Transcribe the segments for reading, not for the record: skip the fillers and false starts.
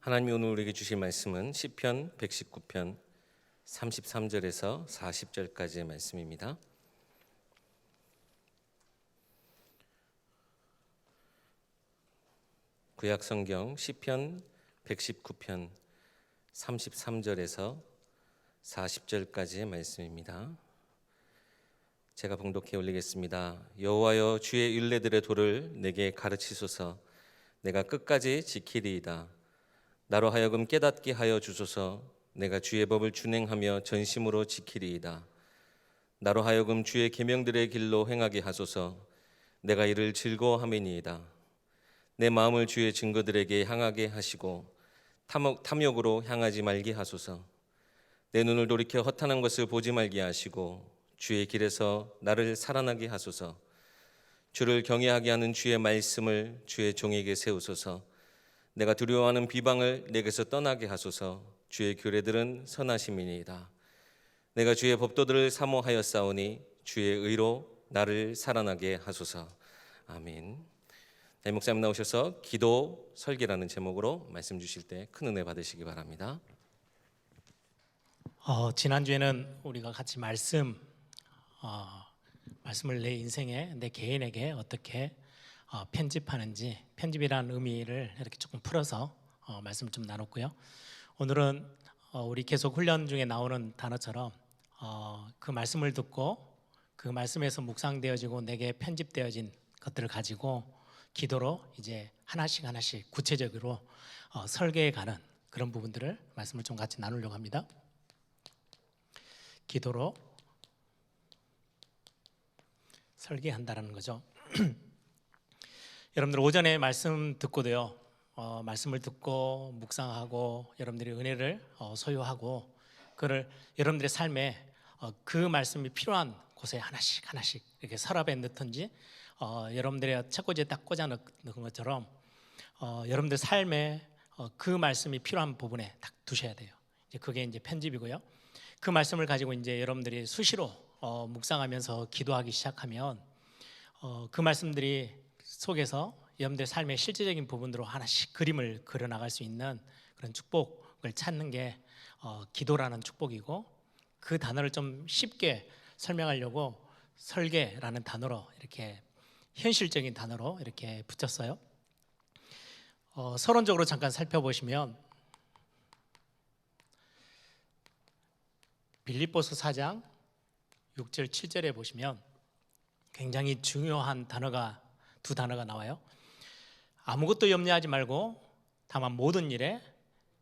하나님이 오늘 우리에게 주실 말씀은 시편 119편 33절에서 40절까지의 말씀입니다. 구약성경 시편 119편 33절에서 40절까지의 말씀입니다. 제가 봉독해 올리겠습니다. 여호와여, 주의 율례들의 도를 내게 가르치소서. 내가 끝까지 지키리이다. 나로 하여금 깨닫게 하여 주소서. 내가 주의 법을 준행하며 전심으로 지키리이다. 나로 하여금 주의 계명들의 길로 행하게 하소서. 내가 이를 즐거워함이니이다. 내 마음을 주의 증거들에게 향하게 하시고 탐욕으로 향하지 말게 하소서. 내 눈을 돌이켜 허탄한 것을 보지 말게 하시고 주의 길에서 나를 살아나게 하소서. 주를 경외하게 하는 주의 말씀을 주의 종에게 세우소서. 내가 두려워하는 비방을 내게서 떠나게 하소서. 주의 규례들은 선하심이니이다. 내가 주의 법도들을 사모하였사오니 주의 의로 나를 살아나게 하소서. 아멘. 담임 목사님 나오셔서 기도 설계라는 제목으로 말씀 주실 때 큰 은혜 받으시기 바랍니다. 지난주에는 우리가 같이 말씀을 내 인생에, 내 개인에게 어떻게 편집하는지, 편집이라는 의미를 이렇게 조금 풀어서 말씀을 좀 나눴고요. 오늘은 우리 계속 훈련 중에 나오는 단어처럼 그 말씀을 듣고 그 말씀에서 묵상되어지고 내게 편집되어진 것들을 가지고 기도로 이제 하나씩 구체적으로 설계해 가는 그런 부분들을 말씀을 좀 같이 나누려고 합니다. 기도로 설계한다라는 거죠. 여러분들 오전에 말씀 듣고도요, 말씀을 듣고 묵상하고 여러분들이 은혜를 소유하고 그를 여러분들의 삶에 그 말씀이 필요한 곳에 하나씩 이렇게 서랍에 넣든지 여러분들의 책꽂이에 딱 꽂아 넣은 것처럼 여러분들 삶에 그 말씀이 필요한 부분에 딱 두셔야 돼요. 이제 그게 이제 편집이고요. 그 말씀을 가지고 이제 여러분들이 수시로 묵상하면서 기도하기 시작하면 그 말씀들이 속에서 여러분들의 삶의 실제적인 부분으로 하나씩 그림을 그려나갈 수 있는 그런 축복을 찾는 게 기도라는 축복이고, 그 단어를 좀 쉽게 설명하려고 설계라는 단어로 이렇게 현실적인 단어로 이렇게 붙였어요. 서론적으로 잠깐 살펴보시면 빌립보서 4장 6절 7절에 보시면 굉장히 중요한 단어가 두 단어가 나와요. 아무것도 염려하지 말고 다만 모든 일에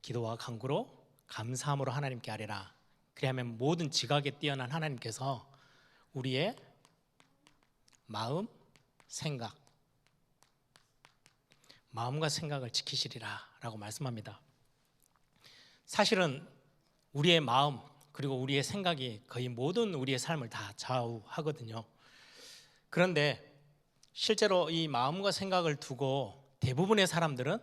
기도와 간구로 감사함으로 하나님께 아뢰라. 그리하면 모든 지각에 뛰어난 하나님께서 우리의 마음, 생각, 마음과 생각을 지키시리라 라고 말씀합니다. 사실은 우리의 마음 그리고 우리의 생각이 거의 모든 우리의 삶을 다 좌우하거든요. 그런데 실제로 이 마음과 생각을 두고 대부분의 사람들은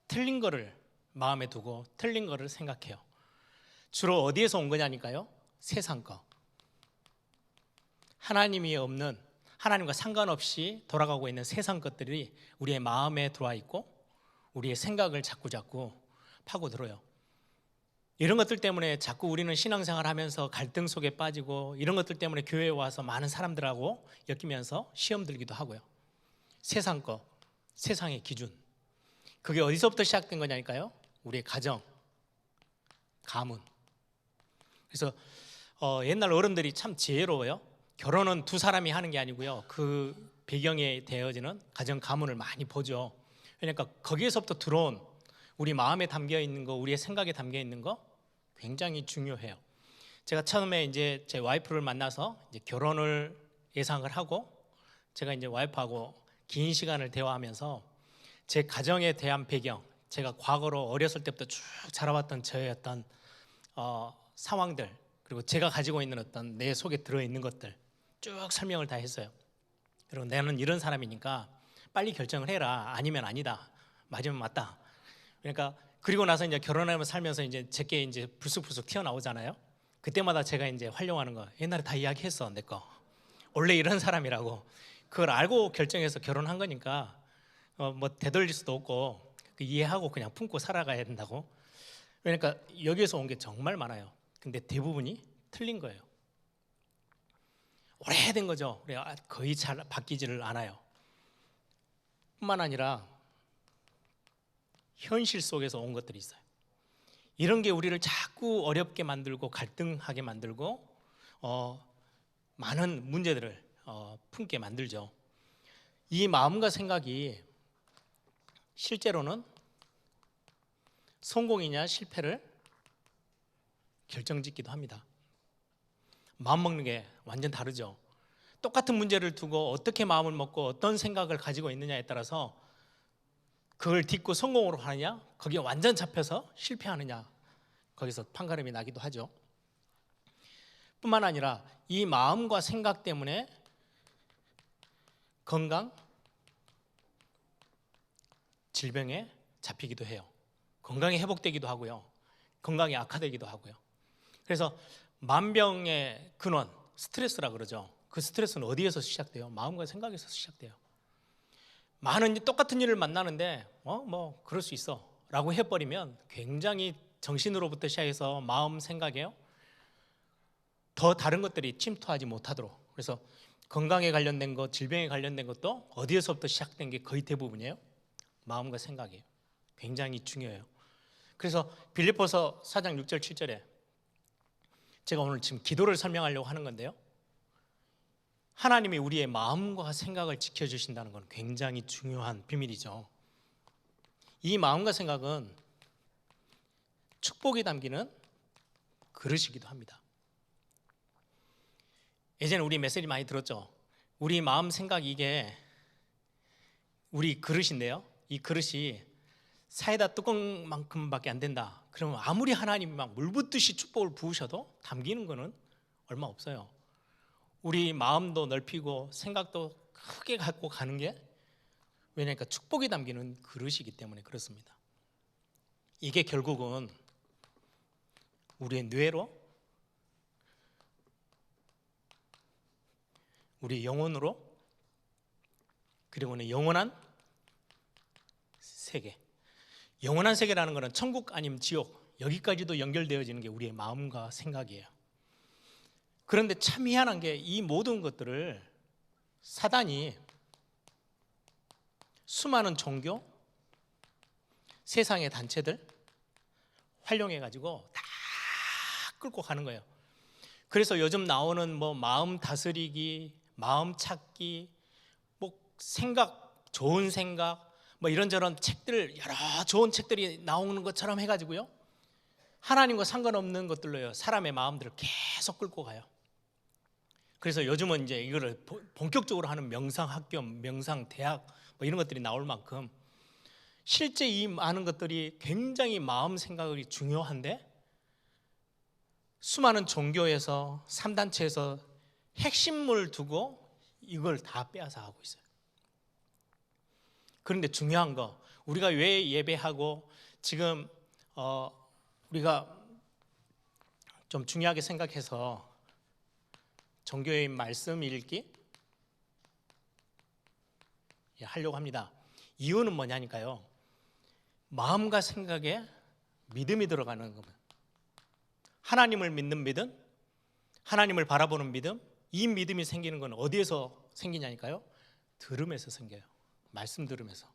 틀린 거를 마음에 두고 틀린 거를 생각해요. 주로 어디에서 온 거냐니까요? 세상 거. 하나님이 없는, 하나님과 상관없이 돌아가고 있는 세상 것들이 우리의 마음에 들어와 있고 우리의 생각을 자꾸 파고들어요. 이런 것들 때문에 자꾸 우리는 신앙생활 하면서 갈등 속에 빠지고, 이런 것들 때문에 교회에 와서 많은 사람들하고 엮이면서 시험 들기도 하고요. 세상 거, 세상의 기준. 그게 어디서부터 시작된 거냐니까요? 우리의 가정, 가문. 그래서 옛날 어른들이 참 지혜로워요. 결혼은 두 사람이 하는 게 아니고요, 그 배경에 되어지는 가정, 가문을 많이 보죠. 그러니까 거기에서부터 들어온 우리 마음에 담겨 있는 거, 우리의 생각에 담겨 있는 거 굉장히 중요해요. 제가 처음에 이제 제 와이프를 만나서 이제 결혼을 예상을 하고, 제가 이제 와이프하고 긴 시간을 대화하면서 제 가정에 대한 배경, 제가 과거로 어렸을 때부터 쭉 자라왔던 저의 어떤 상황들, 그리고 제가 가지고 있는 어떤 내 속에 들어있는 것들 쭉 설명을 다 했어요. 그리고 나는 이런 사람이니까 빨리 결정을 해라. 아니면 아니다. 맞으면 맞다. 그러니까 그리고 나서 이제 결혼하면서 살면서 이제 제게 이제 불쑥 튀어나오잖아요. 그때마다 제가 이제 활용하는 거 옛날에 다 이야기했어. 내 거 원래 이런 사람이라고. 그걸 알고 결정해서 결혼한 거니까 뭐 되돌릴 수도 없고 이해하고 그냥 품고 살아가야 된다고. 그러니까 여기에서 온 게 정말 많아요. 근데 대부분이 틀린 거예요. 오래된 거죠. 거의 잘 바뀌지를 않아요. 뿐만 아니라 현실 속에서 온 것들이 있어요. 이런 게 우리를 자꾸 어렵게 만들고 갈등하게 만들고 많은 문제들을 품게 만들죠. 이 마음과 생각이 실제로는 성공이냐 실패를 결정짓기도 합니다. 마음 먹는 게 완전 다르죠. 똑같은 문제를 두고 어떻게 마음을 먹고 어떤 생각을 가지고 있느냐에 따라서 그걸 딛고 성공으로 하느냐, 거기에 완전 잡혀서 실패하느냐, 거기서 판가름이 나기도 하죠. 뿐만 아니라 이 마음과 생각 때문에 건강, 질병에 잡히기도 해요. 건강이 회복되기도 하고요. 건강이 악화되기도 하고요. 그래서 만병의 근원, 스트레스라 그러죠. 그 스트레스는 어디에서 시작돼요? 마음과 생각에서 시작돼요. 많은 똑같은 일을 만나는데 뭐 그럴 수 있어 라고 해버리면 굉장히 정신으로부터 시작해서 마음, 생각에요 더 다른 것들이 침투하지 못하도록. 그래서 건강에 관련된 것, 질병에 관련된 것도 어디에서부터 시작된 게 거의 대부분이에요. 마음과 생각이에요. 굉장히 중요해요. 그래서 빌립보서 4장 6절 7절에 제가 오늘 지금 기도를 설명하려고 하는 건데요, 하나님이 우리의 마음과 생각을 지켜주신다는 건 굉장히 중요한 비밀이죠. 이 마음과 생각은 축복이 담기는 그릇이기도 합니다. 예전에 우리 메시지 많이 들었죠. 우리 마음, 생각, 이게 우리 그릇인데요, 이 그릇이 사이다 뚜껑만큼밖에 안 된다. 그러면 아무리 하나님이 막 물 붓듯이 축복을 부으셔도 담기는 거는 얼마 없어요. 우리 마음도 넓히고 생각도 크게 갖고 가는 게 왜냐니까 축복이 담기는 그릇이기 때문에 그렇습니다. 이게 결국은 우리의 뇌로, 우리 영혼으로, 그리고는 영원한 세계. 영원한 세계라는 것은 천국 아니면 지옥, 여기까지도 연결되어지는 게 우리의 마음과 생각이에요. 그런데 참 희한한 게 이 모든 것들을 사단이 수많은 종교, 세상의 단체들 활용해가지고 다 끌고 가는 거예요. 그래서 요즘 나오는 뭐 마음 다스리기, 마음 찾기, 뭐 생각, 좋은 생각, 뭐 이런저런 책들, 여러 좋은 책들이 나오는 것처럼 해가지고요, 하나님과 상관없는 것들로요 사람의 마음들을 계속 끌고 가요. 그래서 요즘은 이제 이거를 본격적으로 하는 명상 학교, 명상 대학 뭐 이런 것들이 나올 만큼 실제 이 많은 것들이 굉장히 마음 생각이 중요한데 수많은 종교에서 3단체에서 핵심을 두고 이걸 다 빼앗아 가고 있어요. 그런데 중요한 거, 우리가 왜 예배하고 지금 우리가 좀 중요하게 생각해서 종교의 말씀 읽기 하려고 합니다. 이유는 뭐냐니까요, 마음과 생각에 믿음이 들어가는 겁니다. 하나님을 믿는 믿음, 하나님을 바라보는 믿음, 이 믿음이 생기는 건 어디에서 생기냐니까요, 들음에서 생겨요. 말씀 들으면서.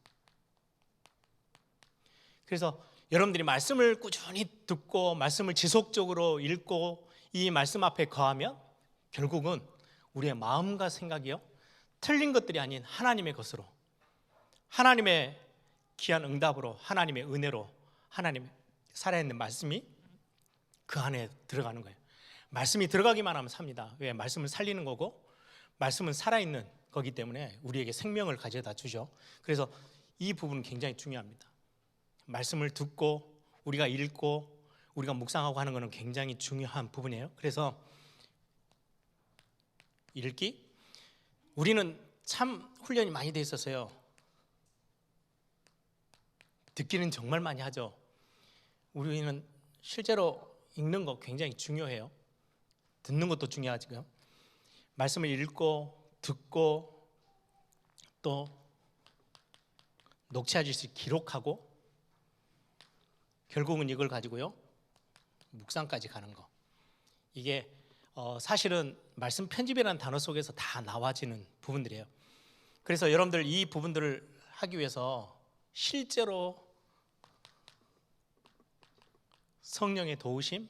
그래서 여러분들이 말씀을 꾸준히 듣고 말씀을 지속적으로 읽고 이 말씀 앞에 거하면 결국은 우리의 마음과 생각이요 틀린 것들이 아닌 하나님의 것으로, 하나님의 귀한 응답으로, 하나님의 은혜로, 하나님의 살아있는 말씀이 그 안에 들어가는 거예요. 말씀이 들어가기만 하면 삽니다. 왜? 말씀을 살리는 거고 말씀은 살아있는 거기 때문에 우리에게 생명을 가져다 주죠. 그래서 이 부분은 굉장히 중요합니다. 말씀을 듣고 우리가 읽고 우리가 묵상하고 하는 것은 굉장히 중요한 부분이에요. 그래서 읽기, 우리는 참 훈련이 많이 돼 있었어요. 듣기는 정말 많이 하죠. 우리는 실제로 읽는 거 굉장히 중요해요. 듣는 것도 중요하지요. 말씀을 읽고 듣고 또 녹취하듯이 기록하고 결국은 이걸 가지고요 묵상까지 가는 거. 이게 사실은 말씀 편집이라는 단어 속에서 다 나와지는 부분들이에요. 그래서 여러분들 이 부분들을 하기 위해서 실제로 성령의 도우심,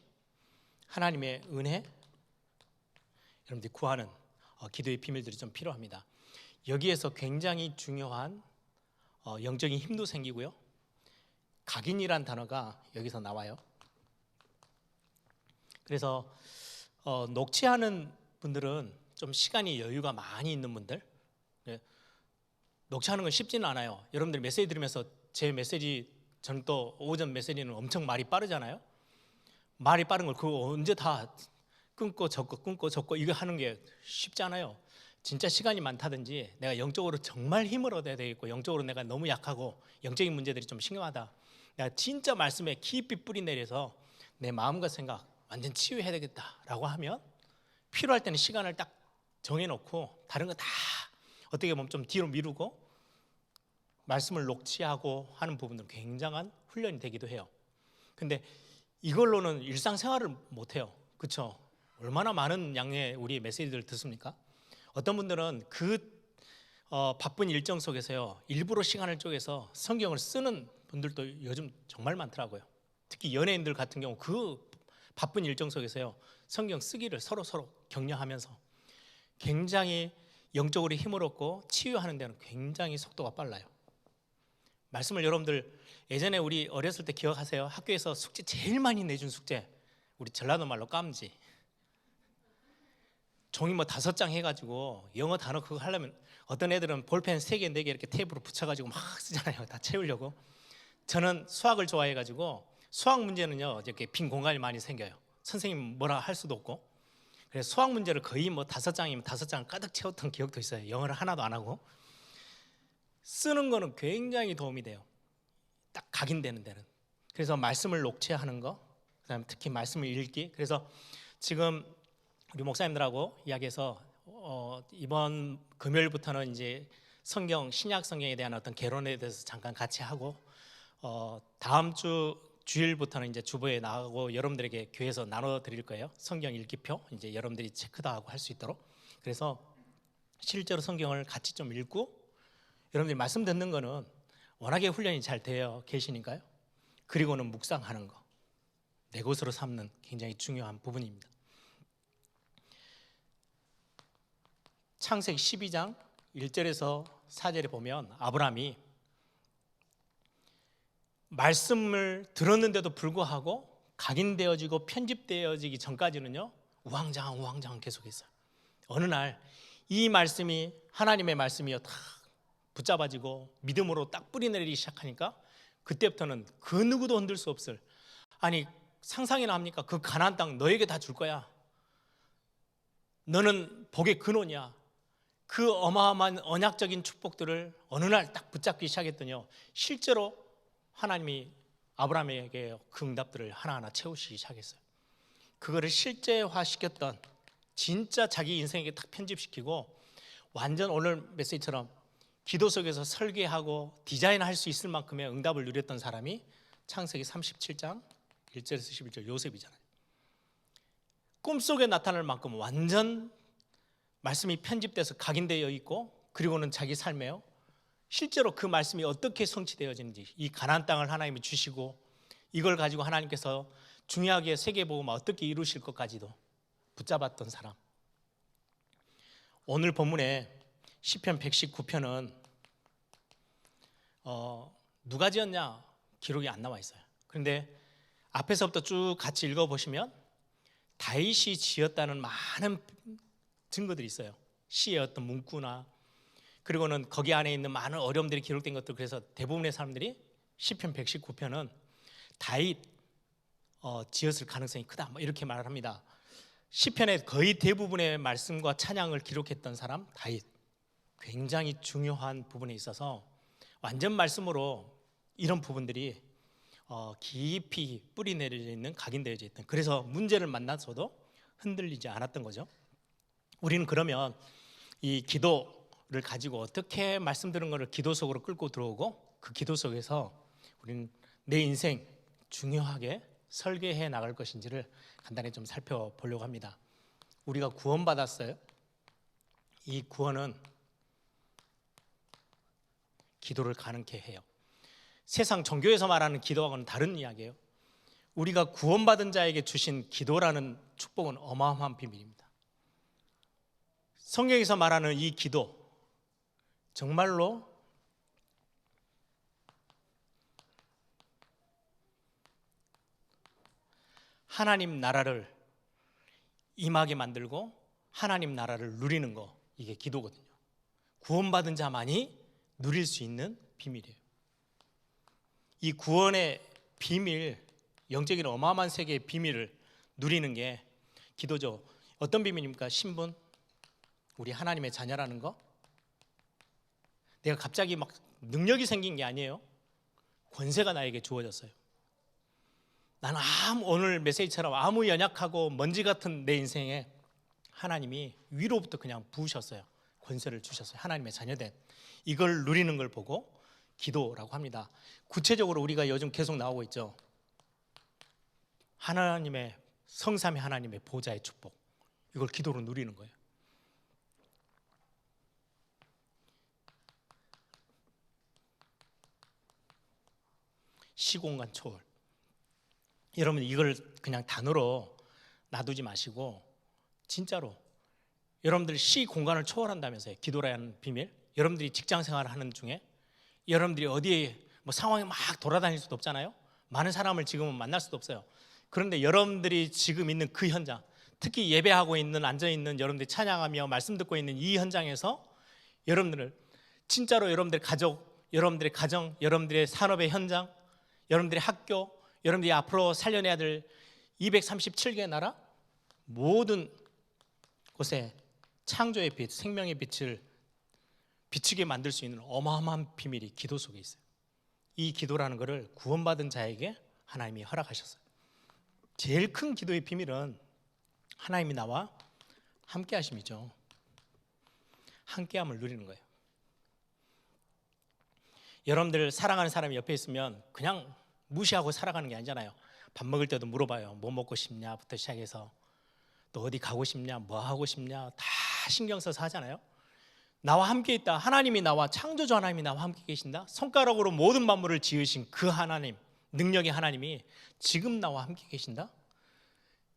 하나님의 은혜, 여러분들이 구하는 기도의 비밀들이 좀 필요합니다. 여기에서 굉장히 중요한 영적인 힘도 생기고요. 각인이란 단어가 여기서 나와요. 그래서 녹취하는 분들은 좀 시간이 여유가 많이 있는 분들, 녹취하는 건 쉽지는 않아요. 여러분들이 메시지 들으면서 제 메시지, 저는 또 오전 메시지는 엄청 말이 빠르잖아요. 말이 빠른 걸 그거 언제 다 끊고 접고 이거 하는 게 쉽지 않아요. 진짜 시간이 많다든지 내가 영적으로 정말 힘을 얻어야 되겠고 영적으로 내가 너무 약하고 영적인 문제들이 좀 심각하다, 내가 진짜 말씀에 깊이 뿌리 내려서 내 마음과 생각 완전 치유해야 되겠다라고 하면 필요할 때는 시간을 딱 정해놓고 다른 거 다 어떻게 보면 좀 뒤로 미루고 말씀을 녹취하고 하는 부분들은 굉장한 훈련이 되기도 해요. 근데 이걸로는 일상생활을 못해요. 그렇죠? 얼마나 많은 양의 우리 메시지들을 듣습니까? 어떤 분들은 그 바쁜 일정 속에서요 일부러 시간을 쪼개서 성경을 쓰는 분들도 요즘 정말 많더라고요. 특히 연예인들 같은 경우 그 바쁜 일정 속에서요 성경 쓰기를 서로 격려하면서 굉장히 영적으로 힘을 얻고 치유하는 데는 굉장히 속도가 빨라요. 말씀을 여러분들 예전에 우리 어렸을 때 기억하세요? 학교에서 숙제 제일 많이 내준 숙제, 우리 전라도 말로 깜지, 종이 뭐 5장 해가지고 영어 단어 그거 하려면 어떤 애들은 볼펜 3개 4개 이렇게 테이프로 붙여가지고 막 쓰잖아요. 다 채우려고. 저는 수학을 좋아해가지고 수학 문제는요 이렇게 빈 공간이 많이 생겨요. 선생님 뭐라 할 수도 없고. 그래서 수학 문제를 거의 뭐 5장이면 5장 가득 채웠던 기억도 있어요. 영어를 하나도 안 하고. 쓰는 거는 굉장히 도움이 돼요. 딱 각인되는 데는. 그래서 말씀을 녹취하는 거, 그다음에 특히 말씀을 읽기. 그래서 지금 우리 목사님들하고 이야기해서 이번 금요일부터는 이제 성경, 신약 성경에 대한 어떤 개론에 대해서 잠깐 같이 하고 다음 주 주일부터는 이제 주보에 나가고 여러분들에게 교회에서 나눠 드릴 거예요. 성경 읽기표 이제 여러분들이 체크도 하고 할 수 있도록. 그래서 실제로 성경을 같이 좀 읽고 여러분들이 말씀 듣는 거는 워낙에 훈련이 잘 되어 계시니까요. 그리고는 묵상하는 거, 내 것으로 삼는 굉장히 중요한 부분입니다. 창세기 12장 1절에서 4절에 보면 아브라함이 말씀을 들었는데도 불구하고 각인되어지고 편집되어지기 전까지는요 우왕좌왕 계속했어요. 어느 날 이 말씀이 하나님의 말씀이요 다 붙잡아지고 믿음으로 딱 뿌리 내리기 시작하니까 그때부터는 그 누구도 흔들 수 없을, 아니 상상이나 합니까? 그 가나안 땅 너에게 다 줄 거야. 너는 복의 근원이야. 그 어마어마한 언약적인 축복들을 어느 날 딱 붙잡기 시작했더니요 실제로 하나님이 아브라함에게 그 응답들을 하나하나 채우시기 시작했어요. 그거를 실제화시켰던, 진짜 자기 인생에게 딱 편집시키고 완전 오늘 메시지처럼 기도 속에서 설계하고 디자인할 수 있을 만큼의 응답을 누렸던 사람이 창세기 37장 1절에서 11절 요셉이잖아요. 꿈속에 나타날 만큼 완전 말씀이 편집돼서 각인되어 있고, 그리고는 자기 삶에요 실제로 그 말씀이 어떻게 성취되어지는지, 이 가나안 땅을 하나님이 주시고 이걸 가지고 하나님께서 중요하게 세계복음을 어떻게 이루실 것까지도 붙잡았던 사람. 오늘 본문에 시편 119편은 누가 지었냐 기록이 안 나와 있어요. 그런데 앞에서부터 쭉 같이 읽어보시면 다윗이 지었다는 많은 증거들이 있어요. 시의 어떤 문구나, 그리고는 거기 안에 있는 많은 어려움들이 기록된 것들. 그래서 대부분의 사람들이 시편 119편은 다윗 지었을 가능성이 크다 뭐 이렇게 말을 합니다. 시편의 거의 대부분의 말씀과 찬양을 기록했던 사람 다윗, 굉장히 중요한 부분에 있어서 완전 말씀으로 이런 부분들이 깊이 뿌리 내려져 있는, 각인되어져 있던, 그래서 문제를 만나서도 흔들리지 않았던 거죠. 우리는 그러면 이 기도 가지고 어떻게 말씀 들은 것을 기도 속으로 끌고 들어오고 그 기도 속에서 우리는 내 인생 중요하게 설계해 나갈 것인지를 간단히 좀 살펴보려고 합니다. 우리가 구원받았어요. 이 구원은 기도를 가능케 해요. 세상 종교에서 말하는 기도하고는 다른 이야기예요. 우리가 구원받은 자에게 주신 기도라는 축복은 어마어마한 비밀입니다. 성경에서 말하는 이 기도, 정말로 하나님 나라를 임하게 만들고 하나님 나라를 누리는 거, 이게 기도거든요. 구원받은 자만이 누릴 수 있는 비밀이에요. 이 구원의 비밀, 영적인 어마어마한 세계의 비밀을 누리는 게 기도죠. 어떤 비밀입니까? 신분, 우리 하나님의 자녀라는 거. 내가 갑자기 막 능력이 생긴 게 아니에요. 권세가 나에게 주어졌어요. 나는 오늘 메시지처럼 아무 연약하고 먼지 같은 내 인생에 하나님이 위로부터 그냥 부으셨어요. 권세를 주셨어요. 하나님의 자녀된 이걸 누리는 걸 보고 기도라고 합니다. 구체적으로 우리가 요즘 계속 나오고 있죠. 하나님의 성삼위 하나님의 보좌의 축복, 이걸 기도로 누리는 거예요. 시공간 초월. 여러분 이걸 그냥 단어로 놔두지 마시고 진짜로 여러분들 시 공간을 초월한다면서요. 기도라는 비밀. 여러분들이 직장 생활을 하는 중에 여러분들이 어디에 뭐 상황이 막 돌아다닐 수도 없잖아요. 많은 사람을 지금은 만날 수도 없어요. 그런데 여러분들이 지금 있는 그 현장, 특히 예배하고 있는 앉아있는 여러분들이 찬양하며 말씀 듣고 있는 이 현장에서 여러분들을 진짜로 여러분들의 가족, 여러분들의 가정, 여러분들의 산업의 현장, 여러분들의 학교, 여러분들이 앞으로 살려내야 될 237개의 나라 모든 곳에 창조의 빛, 생명의 빛을 비추게 만들 수 있는 어마어마한 비밀이 기도 속에 있어요. 이 기도라는 것을 구원받은 자에게 하나님이 허락하셨어요. 제일 큰 기도의 비밀은 하나님이 나와 함께 하심이죠. 함께함을 누리는 거예요. 여러분들 사랑하는 사람이 옆에 있으면 그냥 무시하고 살아가는 게 아니잖아요. 밥 먹을 때도 물어봐요. 뭐 먹고 싶냐부터 시작해서 또 어디 가고 싶냐, 뭐 하고 싶냐 다 신경 써서 하잖아요. 나와 함께 있다. 하나님이 나와, 창조주 하나님이 나와 함께 계신다. 손가락으로 모든 만물을 지으신 그 하나님, 능력의 하나님이 지금 나와 함께 계신다.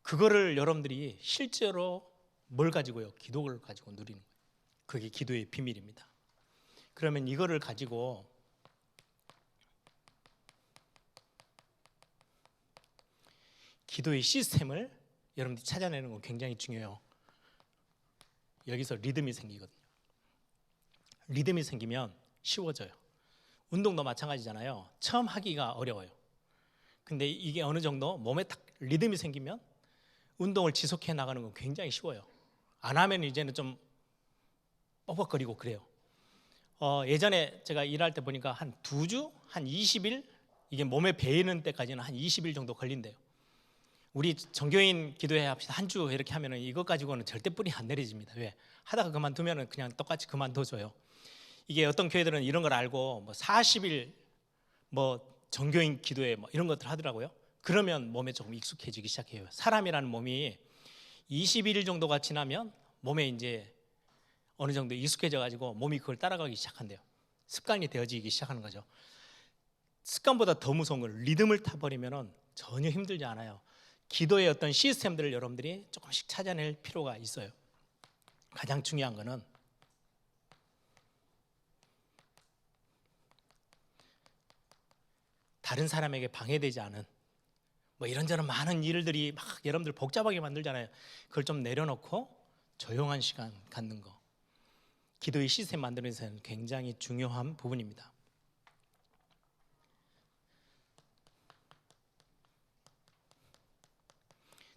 그거를 여러분들이 실제로 뭘 가지고요? 기도를 가지고 누리는 거예요. 그게 기도의 비밀입니다. 그러면 이거를 가지고 기도의 시스템을 여러분들이 찾아내는 건 굉장히 중요해요. 여기서 리듬이 생기거든요. 리듬이 생기면 쉬워져요. 운동도 마찬가지잖아요. 처음 하기가 어려워요. 근데 이게 어느 정도 몸에 딱 리듬이 생기면 운동을 지속해 나가는 건 굉장히 쉬워요. 안 하면 이제는 좀 뻑뻑거리고 그래요. 예전에 제가 일할 때 보니까 한 2주, 한 20일, 이게 몸에 배이는 때까지는 한 20일 정도 걸린대요. 우리 정교인 기도회 합시다. 한 주 이렇게 하면은 이것 가지고는 절대 뿌리 안 내려집니다. 왜? 하다가 그만두면은 그냥 똑같이 그만둬줘요. 이게 어떤 교회들은 이런 걸 알고 뭐 40일 뭐 정교인 기도회 뭐 이런 것들 하더라고요. 그러면 몸에 조금 익숙해지기 시작해요. 사람이라는 몸이 21일 정도가 지나면 몸에 이제 어느 정도 익숙해져 가지고 몸이 그걸 따라가기 시작한대요. 습관이 되어지기 시작하는 거죠. 습관보다 더 무서운 건 리듬을 타버리면은 전혀 힘들지 않아요. 기도의 어떤 시스템들을 여러분들이 조금씩 찾아낼 필요가 있어요. 가장 중요한 거는 다른 사람에게 방해되지 않은 뭐 이런저런 많은 일들이 막 여러분들 복잡하게 만들잖아요. 그걸 좀 내려놓고 조용한 시간 갖는 거. 기도의 시스템 만드는 데는 굉장히 중요한 부분입니다.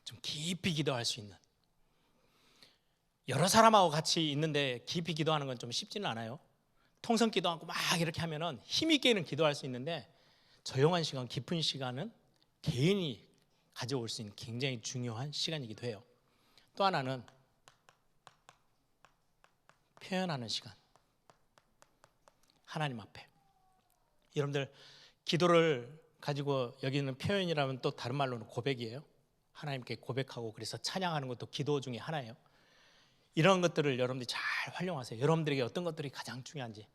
좀 깊이 기도할 수 있는, 여러 사람하고 같이 있는데 깊이 기도하는 건 좀 쉽지는 않아요. 통성 기도하고 막 이렇게 하면은 힘있게는 기도할 수 있는데 조용한 시간, 깊은 시간은 개인이 가져올 수 있는 굉장히 중요한 시간이기도 해요. 또 하나는 표현하는 시간. 하나님 앞에. 여러분들 기도를 가지고 여기는 표현이라면 또 다른 말로는 고백이에요. 하나님께 고백하고 그래서 찬양하는 것도 기도 중에 하나예요. 이런 것들을 여러분들이 잘 활용하세요. 여러분들에게 어떤 것들이 가장 중요한지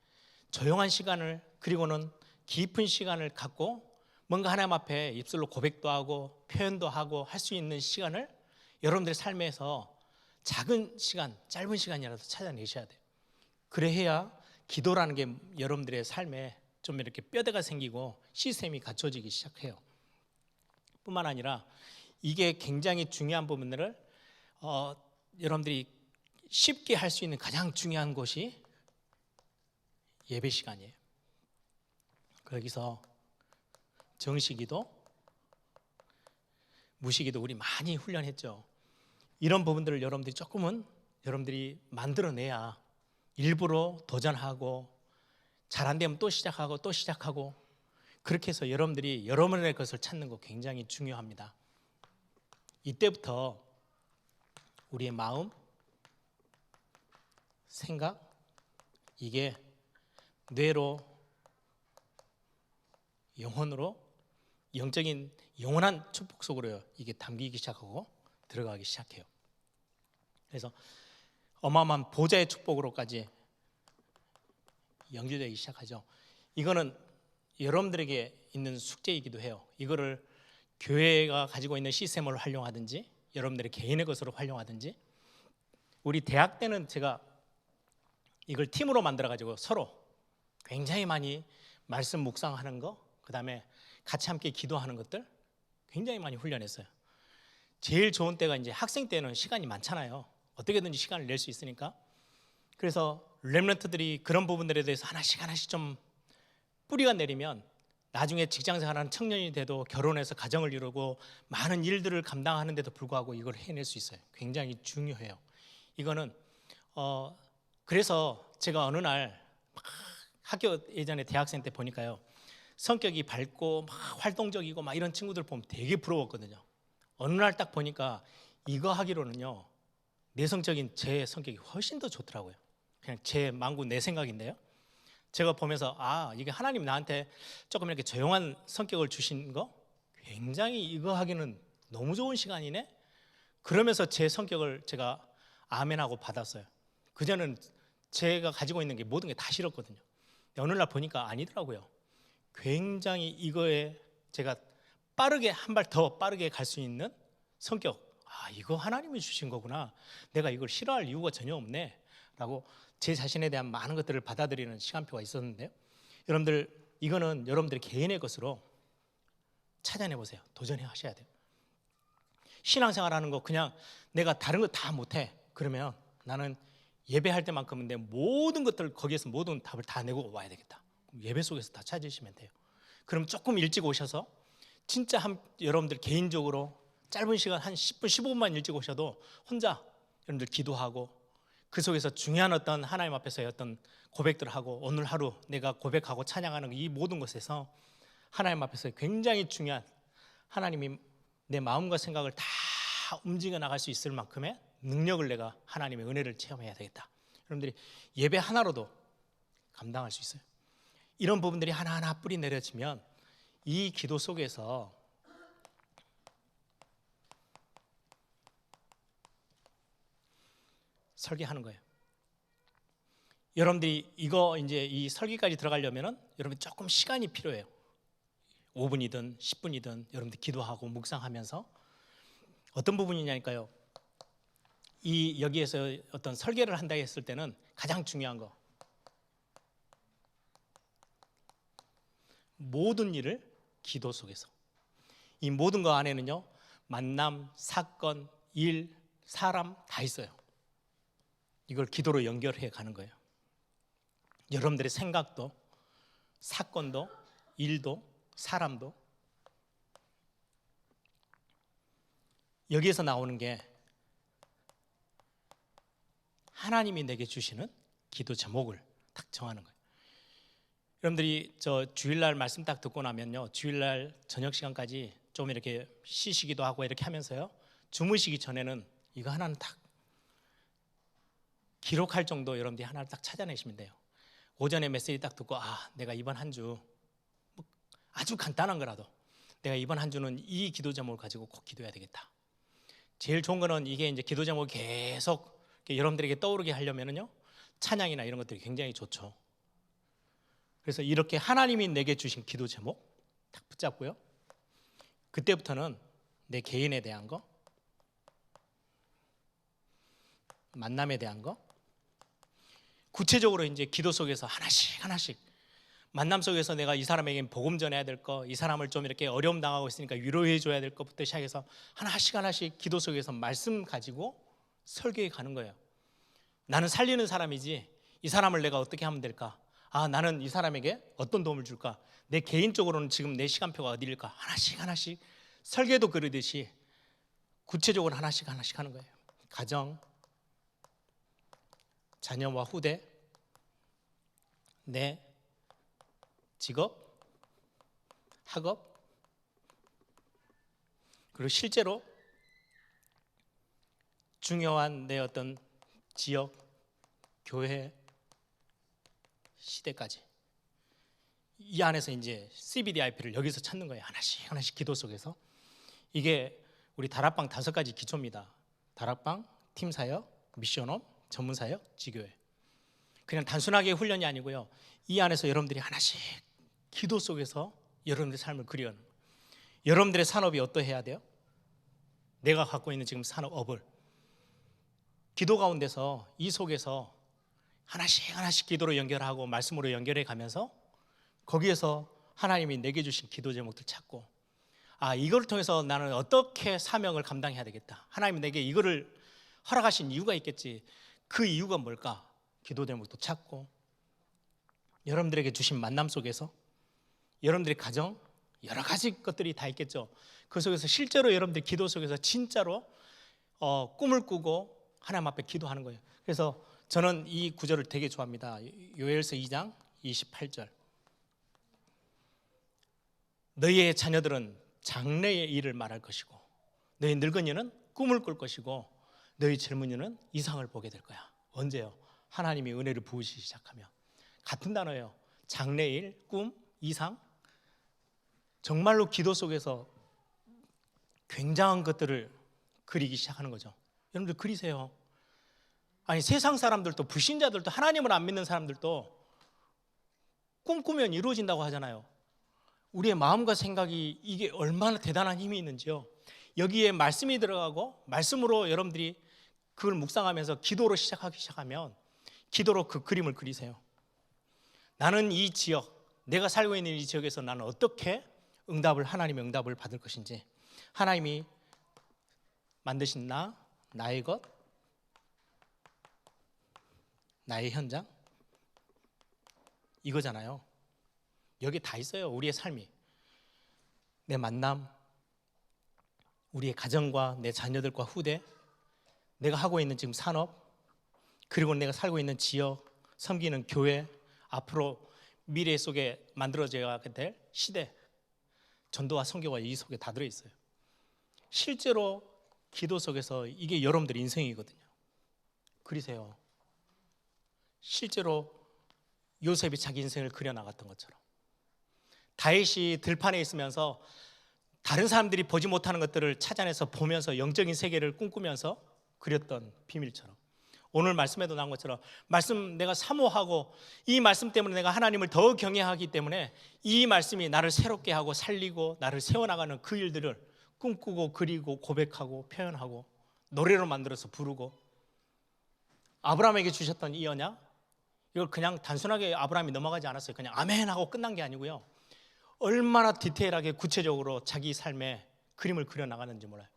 조용한 시간을 그리고는 깊은 시간을 갖고 뭔가 하나님 앞에 입술로 고백도 하고 표현도 하고 할 수 있는 시간을 여러분들의 삶에서 작은 시간, 짧은 시간이라도 찾아내셔야 돼요. 그래야 기도라는 게 여러분들의 삶에 좀 이렇게 뼈대가 생기고 시스템이 갖춰지기 시작해요. 뿐만 아니라 이게 굉장히 중요한 부분들을 여러분들이 쉽게 할 수 있는 가장 중요한 것이 예배 시간이에요. 거기서 정식기도, 무식기도 우리 많이 훈련했죠. 이런 부분들을 여러분들이 조금은 여러분들이 만들어내야 일부러 도전하고 잘 안 되면 또 시작하고 또 시작하고 그렇게 해서 여러분들이 여러분의 것을 찾는 거 굉장히 중요합니다. 이때부터 우리의 마음, 생각 이게 뇌로 영혼으로 영적인 영원한 축복 속으로 이게 담기기 시작하고 들어가기 시작해요. 그래서 어마어마한 보좌의 축복으로까지 연결되기 시작하죠. 이거는 여러분들에게 있는 숙제이기도 해요. 이거를 교회가 가지고 있는 시스템을 활용하든지 여러분들의 개인의 것으로 활용하든지 우리 대학 때는 제가 이걸 팀으로 만들어 가지고 서로 굉장히 많이 말씀 묵상하는 거 그다음에 같이 함께 기도하는 것들 굉장히 많이 훈련했어요. 제일 좋은 때가 이제 학생 때는 시간이 많잖아요. 어떻게든지 시간을 낼 수 있으니까. 그래서 렘넌트들이 그런 부분들에 대해서 하나씩 좀 뿌리가 내리면 나중에 직장생활하는 청년이 돼도 결혼해서 가정을 이루고 많은 일들을 감당하는데도 불구하고 이걸 해낼 수 있어요. 굉장히 중요해요. 이거는 그래서 제가 어느 날 학교 예전에 대학생 때 보니까요. 성격이 밝고 막 활동적이고 막 이런 친구들 보면 되게 부러웠거든요. 어느 날 딱 보니까 이거 하기로는요. 내성적인 제 성격이 훨씬 더 좋더라고요. 그냥 제 망구 내 생각인데요. 제가 보면서 이게 하나님 나한테 조금 이렇게 조용한 성격을 주신 거 굉장히 이거 하기는 너무 좋은 시간이네. 그러면서 제 성격을 제가 아멘하고 받았어요. 그전에는 제가 가지고 있는 게 모든 게 다 싫었거든요. 어느 날 보니까 아니더라고요. 굉장히 이거에 제가 빠르게 한 발 더 빠르게 갈 수 있는 성격. 이거 하나님이 주신 거구나. 내가 이걸 싫어할 이유가 전혀 없네. 라고 제 자신에 대한 많은 것들을 받아들이는 시간표가 있었는데요. 여러분들 이거는 여러분들의 개인의 것으로 찾아내 보세요. 도전해 하셔야 돼요. 신앙생활하는 거 그냥 내가 다른 거 다 못해. 그러면 나는 예배할 때만큼은 내 모든 것들 거기에서 모든 답을 다 내고 와야 되겠다. 예배 속에서 다 찾으시면 돼요. 그럼 조금 일찍 오셔서 진짜 여러분들 개인적으로 짧은 시간 한 10분 15분만 일찍 오셔도 혼자 여러분들 기도하고 그 속에서 중요한 어떤 하나님 앞에서의 어떤 고백들을 하고 오늘 하루 내가 고백하고 찬양하는 이 모든 것에서 하나님 앞에서 굉장히 중요한 하나님이 내 마음과 생각을 다 움직여 나갈 수 있을 만큼의 능력을 내가 하나님의 은혜를 체험해야 되겠다. 여러분들이 예배 하나로도 감당할 수 있어요. 이런 부분들이 하나하나 뿌리 내려지면 이 기도 속에서 설계하는 거예요. 여러분들이 이거 이제 이 설계까지 들어가려면은 여러분 조금 시간이 필요해요. 5분이든 10분이든 여러분들 기도하고 묵상하면서 어떤 부분이냐니까요. 이 여기에서 어떤 설계를 한다 했을 때는 가장 중요한 거 모든 일을 기도 속에서 이 모든 거 안에는요 만남, 사건, 일, 사람 다 있어요. 이걸 기도로 연결해 가는 거예요. 여러분들의 생각도 사건도 일도 사람도 여기에서 나오는 게 하나님이 내게 주시는 기도 제목을 딱 정하는 거예요. 여러분들이 저 주일날 말씀 딱 듣고 나면요 주일날 저녁 시간까지 좀 이렇게 쉬시기도 하고 이렇게 하면서요 주무시기 전에는 이거 하나는 딱 기록할 정도 여러분들이 하나를 딱 찾아내시면 돼요. 오전에 메시지 딱 듣고 내가 이번 한 주 아주 간단한 거라도 내가 이번 한 주는 이 기도 제목을 가지고 꼭 기도해야 되겠다. 제일 좋은 거는 이게 이제 기도 제목을 계속 여러분들에게 떠오르게 하려면은요, 찬양이나 이런 것들이 굉장히 좋죠. 그래서 이렇게 하나님이 내게 주신 기도 제목 딱 붙잡고요. 그때부터는 내 개인에 대한 거, 만남에 대한 거, 구체적으로 이제 기도 속에서 하나씩 만남 속에서 내가 이 사람에게 복음 전해야 될 거, 이 사람을 좀 이렇게 어려움 당하고 있으니까 위로해 줘야 될 것부터 시작해서 하나씩 기도 속에서 말씀 가지고 설교해 가는 거예요. 나는 살리는 사람이지 이 사람을 내가 어떻게 하면 될까? 나는 이 사람에게 어떤 도움을 줄까? 내 개인적으로는 지금 내 시간표가 어디일까? 하나씩 설계도 그러듯이 구체적으로 하나씩 하는 거예요. 가정, 자녀와 후대, 내 직업, 학업, 그리고 실제로 중요한 내 어떤 지역, 교회, 시대까지 이 안에서 이제 CBDIP를 여기서 찾는 거예요. 하나씩 기도 속에서. 이게 우리 다락방 5가지 기초입니다. 다락방, 팀사역, 미션홈, 전문사역, 지교회. 그냥 단순하게 훈련이 아니고요, 이 안에서 여러분들이 하나씩 기도 속에서 여러분들의 삶을 그려는, 여러분들의 산업이 어떠해야 돼요? 내가 갖고 있는 지금 산업을 기도 가운데서 이 속에서 하나씩 기도로 연결하고 말씀으로 연결해 가면서 거기에서 하나님이 내게 주신 기도 제목들 찾고, 이걸 통해서 나는 어떻게 사명을 감당해야 되겠다, 하나님이 내게 이거를 허락하신 이유가 있겠지, 그 이유가 뭘까? 기도 제목도 찾고, 여러분들에게 주신 만남 속에서 여러분들의 가정, 여러 가지 것들이 다 있겠죠. 그 속에서 실제로 여러분들 기도 속에서 진짜로 꿈을 꾸고 하나님 앞에 기도하는 거예요. 그래서 저는 이 구절을 되게 좋아합니다. 요엘서 2장 28절. 너희의 자녀들은 장래의 일을 말할 것이고, 너희 늙은이는 꿈을 꿀 것이고, 너희 젊은이는 이상을 보게 될 거야. 언제요? 하나님이 은혜를 부으시기 시작하면. 같은 단어예요. 장래일, 꿈, 이상. 정말로 기도 속에서 굉장한 것들을 그리기 시작하는 거죠. 여러분들 그리세요. 세상 사람들도, 불신자들도, 하나님을 안 믿는 사람들도 꿈꾸면 이루어진다고 하잖아요. 우리의 마음과 생각이 이게 얼마나 대단한 힘이 있는지요. 여기에 말씀이 들어가고 말씀으로 여러분들이 그걸 묵상하면서 기도로 시작하면 기도로 그 그림을 그리세요. 나는 이 지역, 내가 살고 있는 이 지역에서 나는 어떻게 하나님의 응답을 받을 것인지, 하나님이 만드신 나의 것, 나의 현장, 이거잖아요. 여기 다 있어요. 우리의 삶이, 내 만남, 우리의 가정과 내 자녀들과 후대, 내가 하고 있는 지금 산업, 그리고 내가 살고 있는 지역, 섬기는 교회, 앞으로 미래 속에 만들어져야 될 시대, 전도와 선교가 이 속에 다 들어있어요. 실제로 기도 속에서 이게 여러분들의 인생이거든요. 그리세요. 실제로 요셉이 자기 인생을 그려나갔던 것처럼, 다윗이 들판에 있으면서 다른 사람들이 보지 못하는 것들을 찾아내서 보면서 영적인 세계를 꿈꾸면서 그렸던 비밀처럼, 오늘 말씀에도 나온 것처럼 말씀 내가 사모하고 이 말씀 때문에 내가 하나님을 더 경외하기 때문에 이 말씀이 나를 새롭게 하고 살리고 나를 세워나가는 그 일들을 꿈꾸고 그리고 고백하고 표현하고 노래로 만들어서 부르고, 아브라함에게 주셨던 이 언약, 이걸 그냥 단순하게 아브라함이 넘어가지 않았어요. 그냥 아멘 하고 끝난 게 아니고요, 얼마나 디테일하게 구체적으로 자기 삶에 그림을 그려나가는지 몰라요.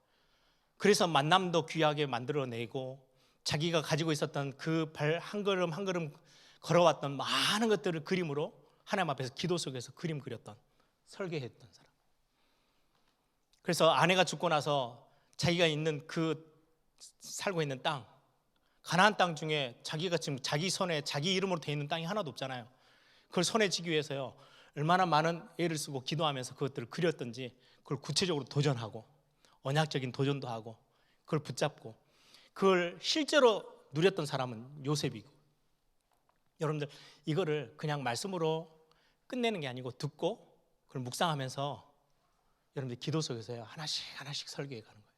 그래서 만남도 귀하게 만들어내고, 자기가 가지고 있었던 그 발 한 걸음 한 걸음 걸어왔던 많은 것들을 그림으로 하나님 앞에서 기도 속에서 그림 그렸던, 설계했던 사람. 그래서 아내가 죽고 나서 자기가 있는 살고 있는 땅, 가나안 땅 중에 자기가 지금 자기 손에 자기 이름으로 돼 있는 땅이 하나도 없잖아요. 그걸 손에 쥐기 위해서요, 얼마나 많은 애를 쓰고 기도하면서 그것들을 그렸던지, 그걸 구체적으로 도전하고 언약적인 도전도 하고 그걸 붙잡고 그걸 실제로 누렸던 사람은 요셉이고, 여러분들 이거를 그냥 말씀으로 끝내는 게 아니고 듣고 그걸 묵상하면서 여러분들 기도 속에서요 하나씩 하나씩 설계해 가는 거예요.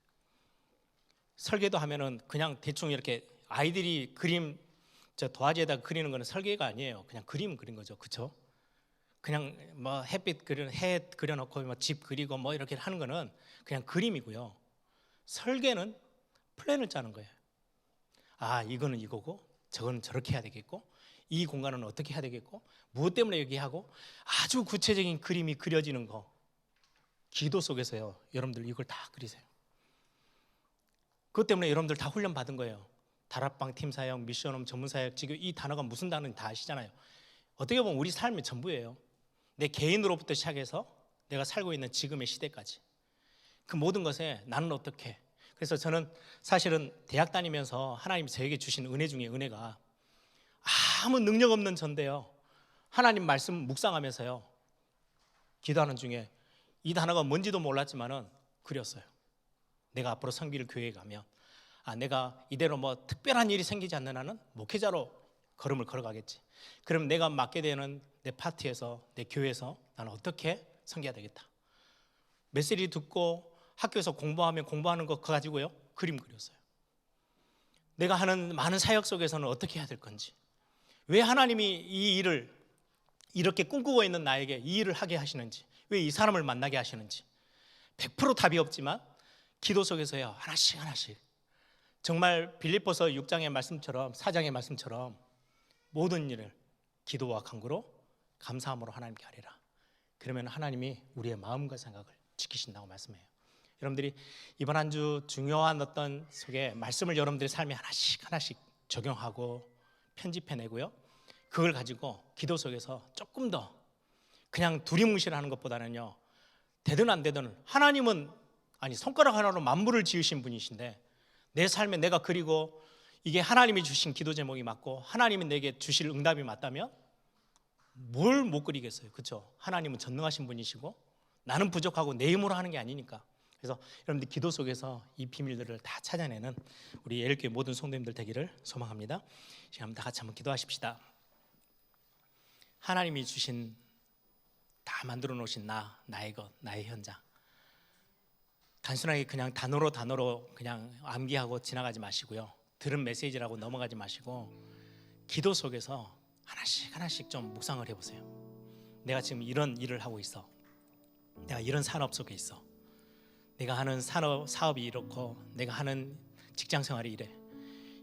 설계도 하면은 그냥 대충 이렇게 아이들이 그림 저 도화지에다 그리는 거는 설계가 아니에요. 그냥 그림 그린 거죠, 그렇죠? 그냥 뭐 햇빛 그리는 해 그려놓고 뭐 집 그리고 뭐 이렇게 하는 거는 그냥 그림이고요. 설계는 플랜을 짜는 거예요. 아, 이거는 이거고 저거는 저렇게 해야 되겠고 이 공간은 어떻게 해야 되겠고 무엇 때문에 여기 하고 아주 구체적인 그림이 그려지는 거. 기도 속에서요 여러분들 이걸 다 그리세요. 그것 때문에 여러분들 다 훈련 받은 거예요. 다락방 팀 사역, 미션홈 전문 사역, 지금 이 단어가 무슨 단어인지 다 아시잖아요. 어떻게 보면 우리 삶의 전부예요. 내 개인으로부터 시작해서 내가 살고 있는 지금의 시대까지 그 모든 것에 나는 어떻게. 그래서 저는 사실은 대학 다니면서 하나님이 저에게 주신 은혜 중에 은혜가 아무 능력 없는 전데요 하나님 말씀 묵상하면서요 기도하는 중에 이 단어가 뭔지도 몰랐지만은 그렸어요. 내가 앞으로 성비를 교회에 가면 내가 이대로 뭐 특별한 일이 생기지 않는 한은 목회자로 걸음을 걸어가겠지. 그럼 내가 맡게 되는 내 파트에서 내 교회에서 나는 어떻게 섬겨야 되겠다. 메시지 듣고 학교에서 공부하면 공부하는 거 가지고요 그림 그렸어요. 내가 하는 많은 사역 속에서는 어떻게 해야 될 건지, 왜 하나님이 이 일을 이렇게 꿈꾸고 있는 나에게 이 일을 하게 하시는지, 왜 이 사람을 만나게 하시는지 100% 답이 없지만 기도 속에서요 하나씩 하나씩 정말 빌립보서 6장의 말씀처럼 4장의 말씀처럼 모든 일을 기도와 간구로 감사함으로 하나님께 하리라. 그러면 하나님이 우리의 마음과 생각을 지키신다고 말씀해요. 여러분들이 이번 한 주 중요한 어떤 속에 말씀을 여러분들의 삶에 하나씩 하나씩 적용하고 편집해내고요 그걸 가지고 기도 속에서 조금 더 그냥 두리뭉실하는 것보다는요 되든 안 되든 하나님은 손가락 하나로 만물을 지으신 분이신데 내 삶에 내가 그리고 이게 하나님이 주신 기도 제목이 맞고 하나님이 내게 주실 응답이 맞다면 뭘 못 그리겠어요, 그렇죠? 하나님은 전능하신 분이시고 나는 부족하고 내 힘으로 하는 게 아니니까. 그래서 여러분들 기도 속에서 이 비밀들을 다 찾아내는 우리 예일교회 모든 성도님들 되기를 소망합니다. 지금 다 같이 한번 기도하십시다. 하나님이 주신 다 만들어 놓으신 나의 것, 나의 현장 단순하게 그냥 단어로 그냥 암기하고 지나가지 마시고요 들은 메시지라고 넘어가지 마시고 기도 속에서 하나씩 하나씩 좀 묵상을 해보세요. 내가 지금 이런 일을 하고 있어. 내가 이런 산업 속에 있어. 내가 하는 사업이 이렇고 내가 하는 직장 생활이 이래.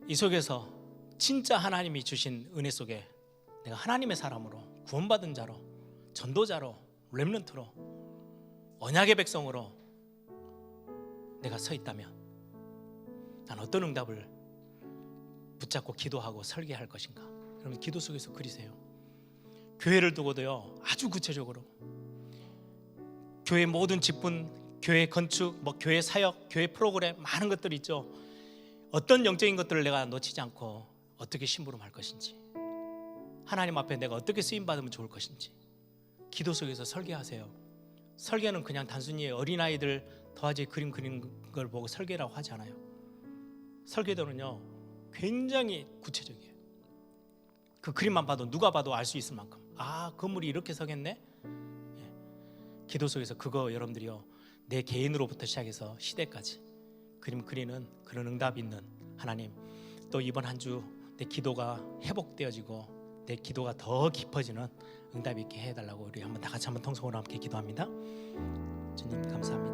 이 속에서 진짜 하나님이 주신 은혜 속에 내가 하나님의 사람으로 구원받은 자로 전도자로 렘넌트로 언약의 백성으로 내가 서 있다면 난 어떤 응답을 붙잡고 기도하고 설계할 것인가. 여러분 기도 속에서 그리세요. 교회를 두고도요 아주 구체적으로 교회 모든 직분, 교회 건축, 교회 사역, 교회 프로그램 많은 것들이 있죠. 어떤 영적인 것들을 내가 놓치지 않고 어떻게 심부름할 것인지, 하나님 앞에 내가 어떻게 쓰임받으면 좋을 것인지 기도 속에서 설계하세요. 설계는 그냥 단순히 어린아이들 도화지에 그림 그리는 걸 보고 설계라고 하지 않아요. 설계도는요 굉장히 구체적이에요. 그 그림만 봐도 누가 봐도 알 수 있을 만큼 건물이 이렇게 서겠네. 기도 속에서 그거 여러분들이요 내 개인으로부터 시작해서 시대까지 그림 그리는 그런 응답 있는 하나님, 또 이번 한 주 내 기도가 회복되어지고 내 기도가 더 깊어지는 응답 있게 해달라고 우리 한번 다 같이 한번 통성으로 함께 기도합니다. 주님 감사합니다.